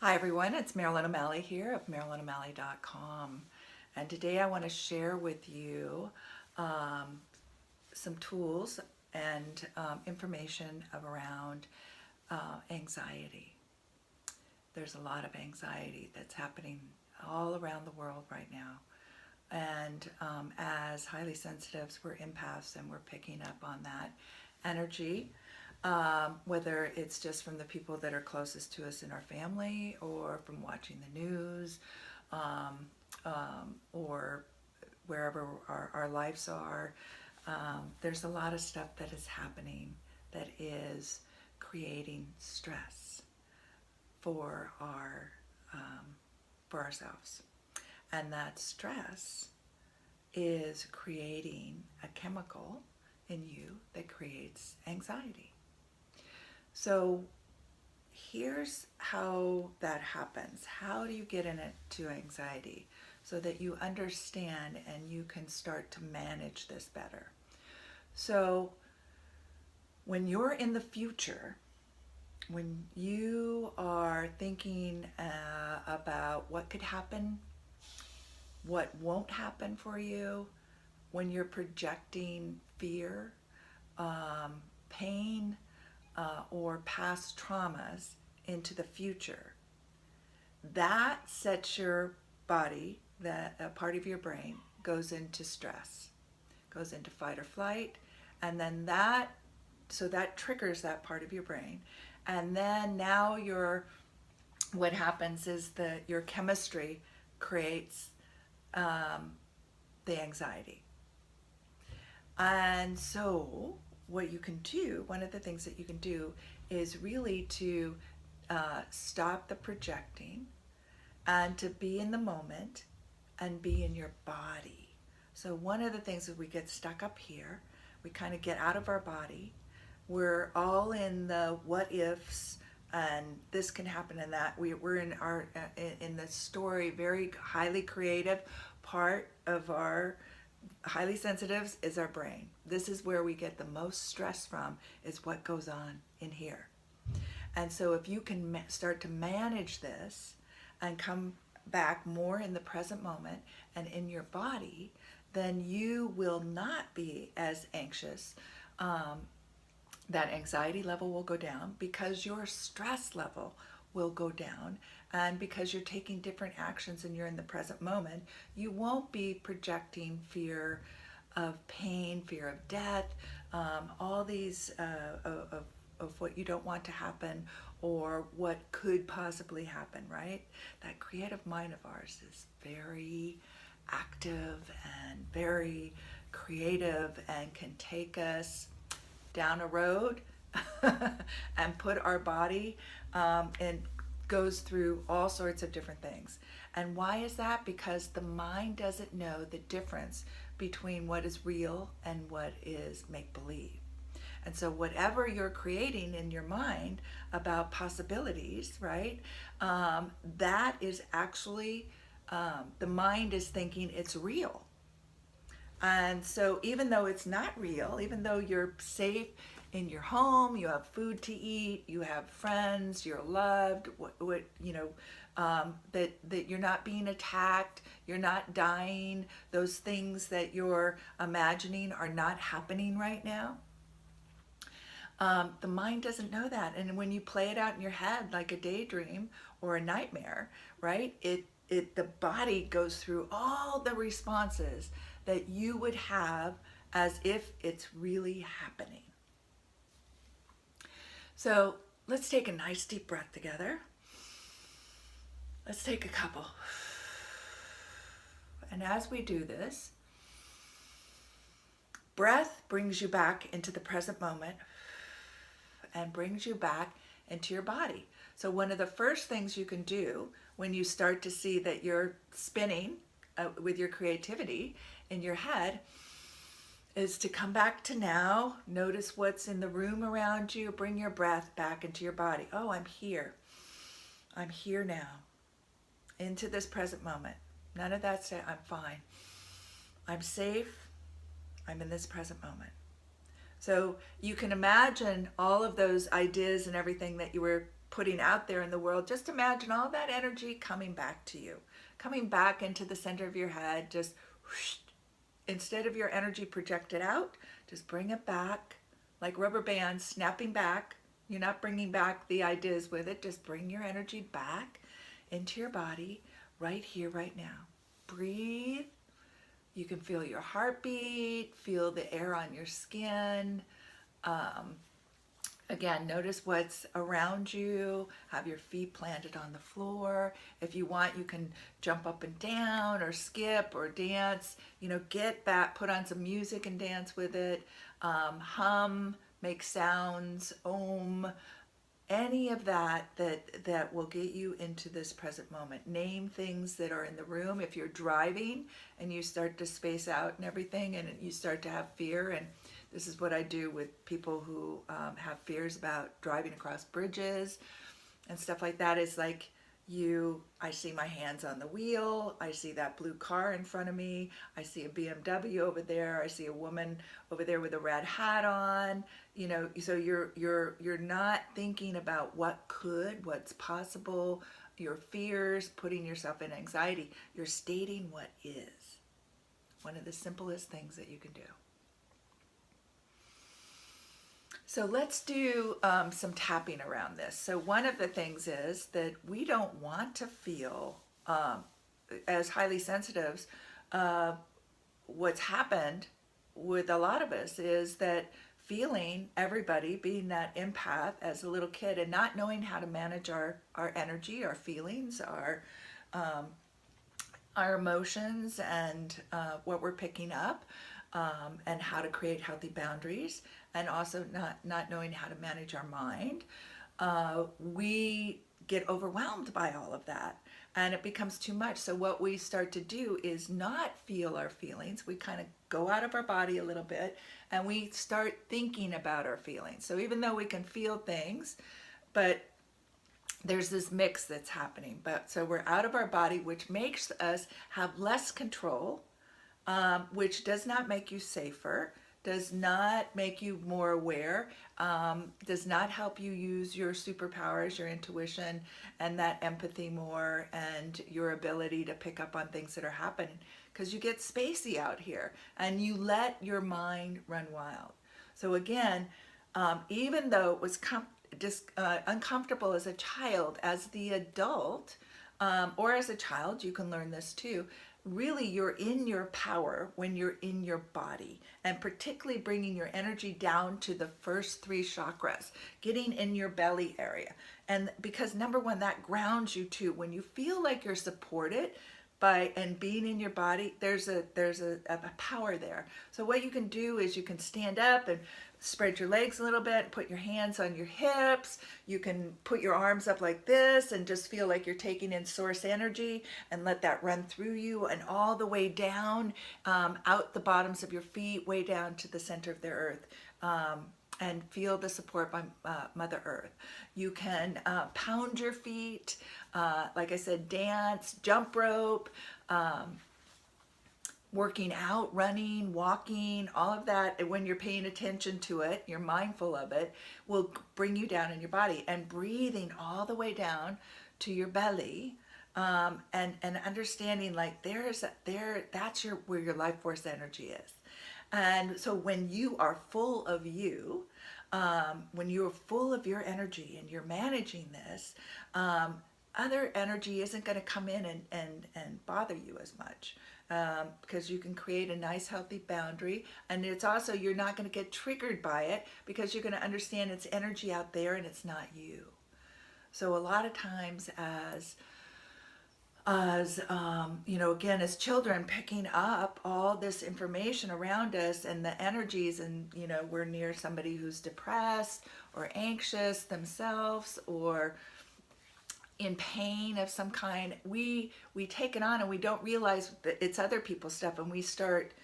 Hi everyone, it's Marilyn O'Malley here of MarilynO'Malley.com, and today I want to share with you um, some tools and information around anxiety. There's a lot of anxiety that's happening all around the world right now, and as highly sensitives, we're empaths and we're picking up on that energy, whether it's just from the people that are closest to us in our family or from watching the news, or wherever our lives are. There's a lot of stuff that is happening that is creating stress for for ourselves. And that stress is creating a chemical in you that creates anxiety. So here's how that happens. How do you get into anxiety so that you understand and you can start to manage this better? So when you're in the future, when you are thinking about what could happen, what won't happen for you, when you're projecting fear, pain, or past traumas into the future, that sets your body, that a part of your brain goes into stress, goes into fight or flight, and then that triggers that part of your brain, and then now what happens is that your chemistry creates the anxiety. And so what you can do, one of the things that you can do is really to stop the projecting and to be in the moment and be in your body. So one of the things is we get stuck up here, we kind of get out of our body, we're all in the what ifs and this can happen and that. We're in the story, very highly creative part of our highly sensitives is our brain. This is where we get the most stress from, is what goes on in here. And so if you can start to manage this and come back more in the present moment and in your body, then you will not be as anxious. That anxiety level will go down because your stress level will go down, and because you're taking different actions and you're in the present moment, you won't be projecting fear of pain, fear of death, all these of what you don't want to happen or what could possibly happen, right? That creative mind of ours is very active and very creative and can take us down a road and put our body and goes through all sorts of different things. And why is that? Because the mind doesn't know the difference between what is real and what is make-believe. And so whatever you're creating in your mind about possibilities, right, that is actually, the mind is thinking it's real. And so even though it's not real, even though you're safe in your home, you have food to eat, you have friends, you're loved, that you're not being attacked, you're not dying, those things that you're imagining are not happening right now. The mind doesn't know that. And when you play it out in your head like a daydream or a nightmare, right, the body goes through all the responses that you would have as if it's really happening. So let's take a nice deep breath together. Let's take a couple. And as we do this, breath brings you back into the present moment and brings you back into your body. So one of the first things you can do when you start to see that you're spinning with your creativity in your head is to come back to now. Notice what's in the room around you. Bring your breath back into your body. Oh, I'm here. I'm here now. Into this present moment. None of that say I'm fine. I'm safe. I'm in this present moment. So you can imagine all of those ideas and everything that you were putting out there in the world, just imagine all that energy coming back to you, coming back into the center of your head. Just whoosh, instead of your energy projected out, just bring it back like rubber bands snapping back. You're not bringing back the ideas with it. Just bring your energy back into your body right here, right now. Breathe. You can feel your heartbeat, feel the air on your skin. Again, notice what's around you. Have your feet planted on the floor. If you want, you can jump up and down or skip or dance. Get that, put on some music and dance with it. Hum, make sounds, any of that will get you into this present moment. Name things that are in the room. If you're driving and you start to space out and everything, and you start to have fear, and this is what I do with people who have fears about driving across bridges and stuff like that, is like, I see my hands on the wheel, I see that blue car in front of me, I see a BMW over there, I see a woman over there with a red hat on, so you're not thinking about what's possible, your fears, putting yourself in anxiety. You're stating what is. One of the simplest things that you can do. So let's do some tapping around this. So one of the things is that we don't want to feel, as highly sensitives, what's happened with a lot of us is that feeling, everybody being that empath as a little kid and not knowing how to manage our energy, our feelings, our emotions, and what we're picking up, and how to create healthy boundaries, and also not knowing how to manage our mind. We get overwhelmed by all of that, and it becomes too much. So what we start to do is not feel our feelings. We kind of go out of our body a little bit, and we start thinking about our feelings. So even though we can feel things, but there's this mix that's happening. So we're out of our body, which makes us have less control, which does not make you safer, does not make you more aware, does not help you use your superpowers, your intuition, and that empathy more, and your ability to pick up on things that are happening, because you get spacey out here and you let your mind run wild. So again, even though it was uncomfortable as a child, as the adult, or as a child, you can learn this too. Really, you're in your power when you're in your body, and particularly bringing your energy down to the first 3 chakras, getting in your belly area. And because number one, that grounds you too. When you feel like you're supported and being in your body, there's a power there. So what you can do is you can stand up and spread your legs a little bit, put your hands on your hips. You can put your arms up like this and just feel like you're taking in source energy, and let that run through you and all the way down, out the bottoms of your feet, way down to the center of the earth. And feel the support by Mother Earth. You can pound your feet, like I said, dance, jump rope, working out, running, walking, all of that. And when you're paying attention to it, you're mindful of it, will bring you down in your body. And breathing all the way down to your belly, and understanding like that's where your life force energy is. And so when you are full of you, when you're full of your energy and you're managing this, other energy isn't going to come in and bother you as much, because you can create a nice healthy boundary. And it's also, you're not going to get triggered by it, because you're going to understand it's energy out there and it's not you. So a lot of times as again, as children, picking up all this information around us and the energies, and we're near somebody who's depressed or anxious themselves or in pain of some kind, we take it on and we don't realize that it's other people's stuff, and we start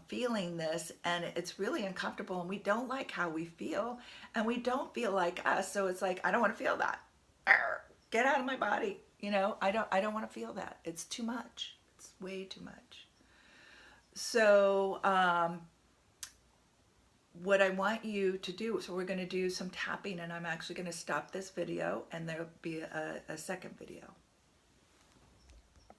feeling this, and it's really uncomfortable, and we don't like how we feel, and we don't feel like us. So it's like, I don't want to feel that. Get out of my body. I don't want to feel that. It's too much. It's way too much. So what I want you to do, so we're going to do some tapping, and I'm actually going to stop this video and there'll be a second video.